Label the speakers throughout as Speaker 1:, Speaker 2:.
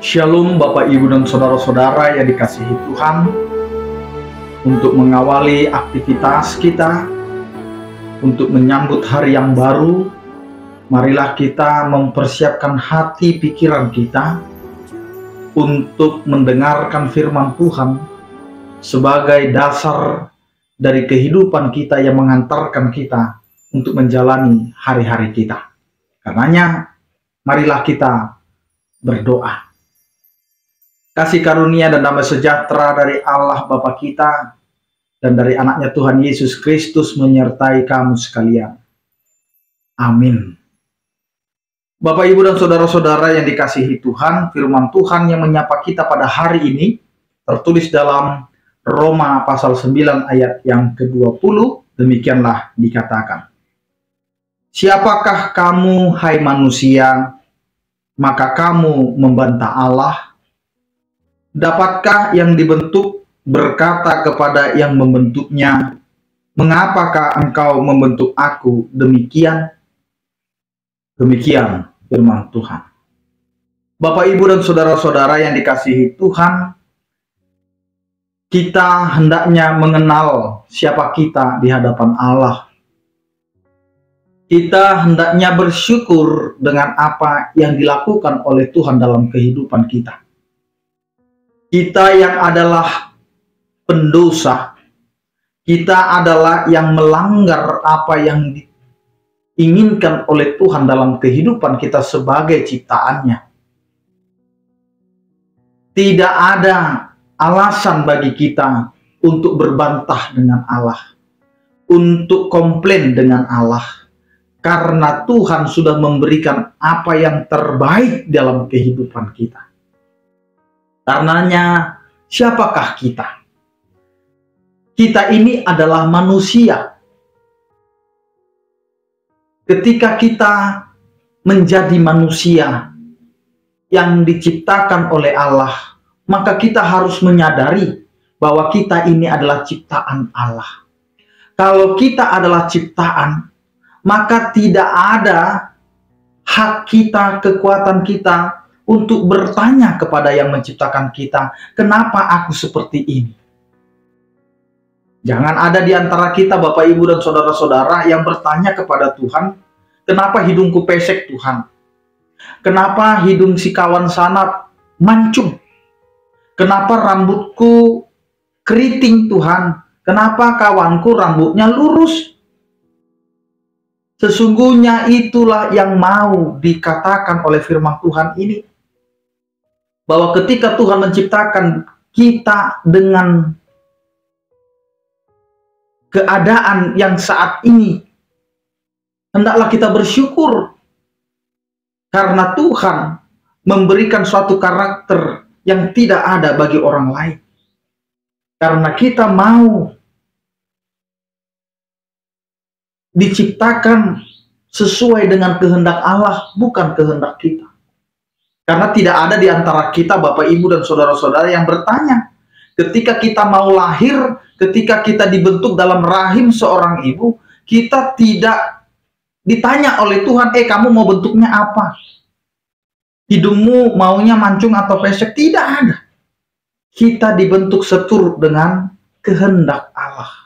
Speaker 1: Shalom Bapak Ibu dan Saudara-saudara yang dikasihi Tuhan. Untuk mengawali aktivitas kita, untuk menyambut hari yang baru, marilah kita mempersiapkan hati pikiran kita untuk mendengarkan firman Tuhan sebagai dasar dari kehidupan kita yang mengantarkan kita untuk menjalani hari-hari kita. Karenanya, marilah kita berdoa. Kasih karunia dan damai sejahtera dari Allah Bapa kita dan dari anaknya Tuhan Yesus Kristus menyertai kamu sekalian. Amin. Bapak, Ibu, dan Saudara-saudara yang dikasihi Tuhan, firman Tuhan yang menyapa kita pada hari ini tertulis dalam Roma pasal 9 ayat yang ke-20, demikianlah dikatakan. Siapakah kamu, hai manusia, maka kamu membantah Allah? Dapatkah yang dibentuk berkata kepada yang membentuknya, mengapakah engkau membentuk aku demikian? Demikian firman Tuhan. Bapak, Ibu, dan Saudara-saudara yang dikasihi Tuhan, kita hendaknya mengenal siapa kita di hadapan Allah. Kita hendaknya bersyukur dengan apa yang dilakukan oleh Tuhan dalam kehidupan kita. Kita yang adalah pendosa, kita adalah yang melanggar apa yang diinginkan oleh Tuhan dalam kehidupan kita sebagai ciptaannya. Tidak ada alasan bagi kita untuk berbantah dengan Allah, untuk komplain dengan Allah, karena Tuhan sudah memberikan apa yang terbaik dalam kehidupan kita. Karenanya, siapakah kita? Kita ini adalah manusia. Ketika kita menjadi manusia yang diciptakan oleh Allah, maka kita harus menyadari bahwa kita ini adalah ciptaan Allah. Kalau kita adalah ciptaan, maka tidak ada hak kita, kekuatan kita untuk bertanya kepada yang menciptakan kita, kenapa aku seperti ini? Jangan ada di antara kita, Bapak, Ibu, dan Saudara-saudara yang bertanya kepada Tuhan, kenapa hidungku pesek Tuhan? Kenapa hidung si kawan sana mancung? Kenapa rambutku keriting Tuhan? Kenapa kawanku rambutnya lurus? Sesungguhnya itulah yang mau dikatakan oleh firman Tuhan ini. Bahwa ketika Tuhan menciptakan kita dengan keadaan yang saat ini, hendaklah kita bersyukur. Karena Tuhan memberikan suatu karakter yang tidak ada bagi orang lain. Karena kita mau diciptakan sesuai dengan kehendak Allah, bukan kehendak kita. Karena tidak ada di antara kita, Bapak, Ibu, dan Saudara-saudara yang bertanya. Ketika kita mau lahir, ketika kita dibentuk dalam rahim seorang ibu, kita tidak ditanya oleh Tuhan, kamu mau bentuknya apa? Hidungmu maunya mancung atau pesek? Tidak ada. Kita dibentuk seturut dengan kehendak Allah.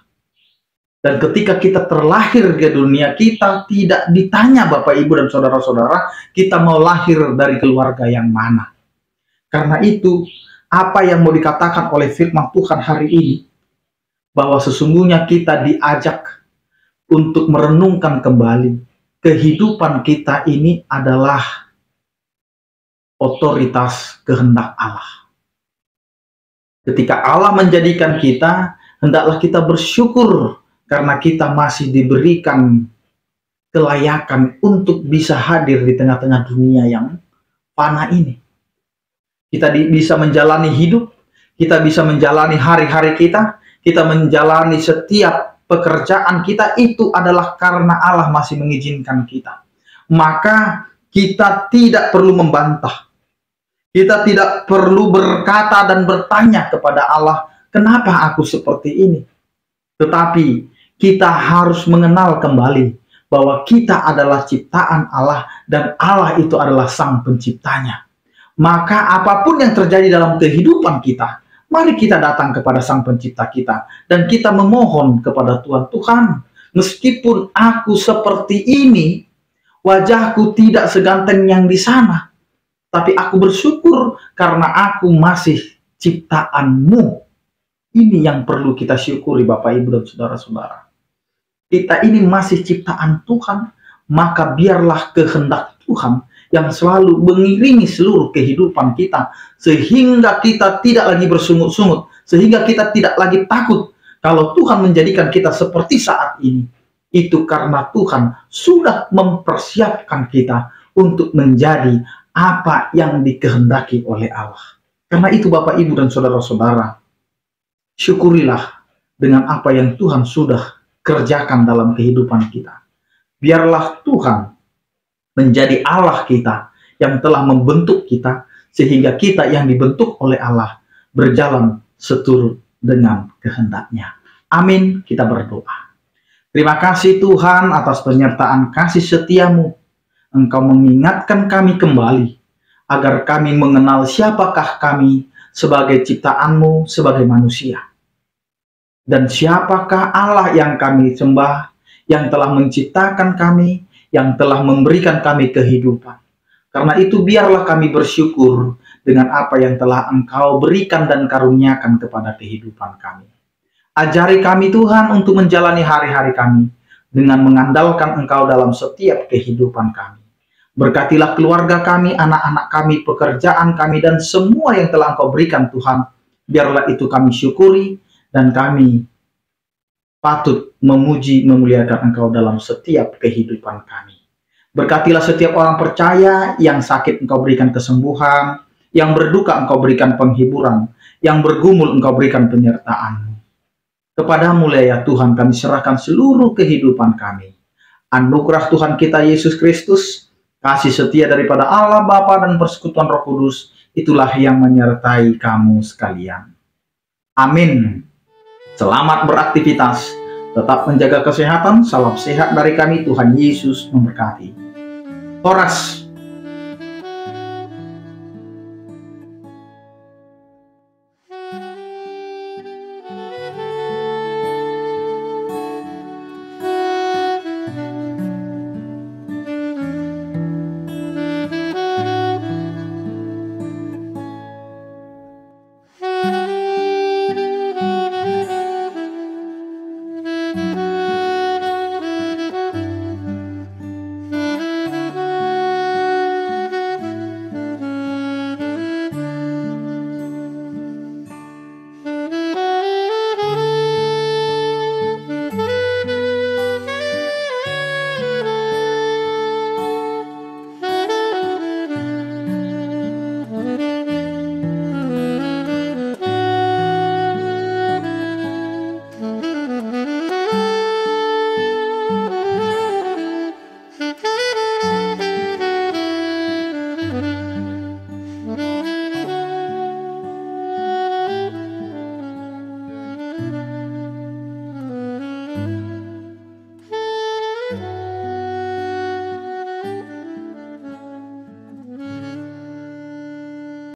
Speaker 1: Dan ketika kita terlahir ke dunia, kita tidak ditanya, Bapak, Ibu, dan Saudara-saudara, kita mau lahir dari keluarga yang mana. Karena itu, apa yang mau dikatakan oleh firman Tuhan hari ini, bahwa sesungguhnya kita diajak untuk merenungkan kembali, kehidupan kita ini adalah otoritas kehendak Allah. Ketika Allah menjadikan kita, hendaklah kita bersyukur karena kita masih diberikan kelayakan untuk bisa hadir di tengah-tengah dunia yang fana ini. Kita bisa menjalani hidup, kita bisa menjalani hari-hari kita menjalani setiap pekerjaan kita, itu adalah karena Allah masih mengizinkan kita. Maka kita tidak perlu membantah. Kita tidak perlu berkata dan bertanya kepada Allah, kenapa aku seperti ini? Tetapi kita harus mengenal kembali bahwa kita adalah ciptaan Allah dan Allah itu adalah Sang Penciptanya. Maka apapun yang terjadi dalam kehidupan kita, mari kita datang kepada Sang Pencipta kita dan kita memohon kepada Tuhan, Tuhan, meskipun aku seperti ini, wajahku tidak seganteng yang di sana, tapi aku bersyukur karena aku masih ciptaan-Mu. Ini yang perlu kita syukuri Bapak, Ibu, dan saudara-saudara. Kita ini masih ciptaan Tuhan, maka biarlah kehendak Tuhan yang selalu mengiringi seluruh kehidupan kita, sehingga kita tidak lagi bersungut-sungut, sehingga kita tidak lagi takut kalau Tuhan menjadikan kita seperti saat ini. Itu karena Tuhan sudah mempersiapkan kita untuk menjadi apa yang dikehendaki oleh Allah. Karena itu Bapak, Ibu, dan saudara-saudara, syukurilah dengan apa yang Tuhan sudah kerjakan dalam kehidupan kita. Biarlah Tuhan menjadi Allah kita yang telah membentuk kita, sehingga kita yang dibentuk oleh Allah berjalan seturut dengan kehendak-Nya. Amin. Kita berdoa. Terima kasih Tuhan atas penyertaan kasih setia-Mu. Engkau mengingatkan kami kembali agar kami mengenal siapakah kami sebagai ciptaan-Mu, sebagai manusia. Dan siapakah Allah yang kami sembah, yang telah menciptakan kami, yang telah memberikan kami kehidupan. Karena itu biarlah kami bersyukur dengan apa yang telah Engkau berikan dan karuniakan kepada kehidupan kami. Ajari kami Tuhan untuk menjalani hari-hari kami dengan mengandalkan Engkau dalam setiap kehidupan kami. Berkatilah keluarga kami, anak-anak kami, pekerjaan kami, dan semua yang telah Engkau berikan Tuhan. Biarlah itu kami syukuri dan kami patut memuji, memuliakan Engkau dalam setiap kehidupan kami. Berkatilah setiap orang percaya, yang sakit Engkau berikan kesembuhan, yang berduka Engkau berikan penghiburan, yang bergumul Engkau berikan penyertaan. Kepadamu ya Tuhan kami serahkan seluruh kehidupan kami. Anugerah Tuhan kita Yesus Kristus, kasih setia daripada Allah Bapa dan persekutuan Roh Kudus, itulah yang menyertai kamu sekalian. Amin. Selamat beraktivitas, tetap menjaga kesehatan, salam sehat dari kami, Tuhan Yesus memberkati. Horas.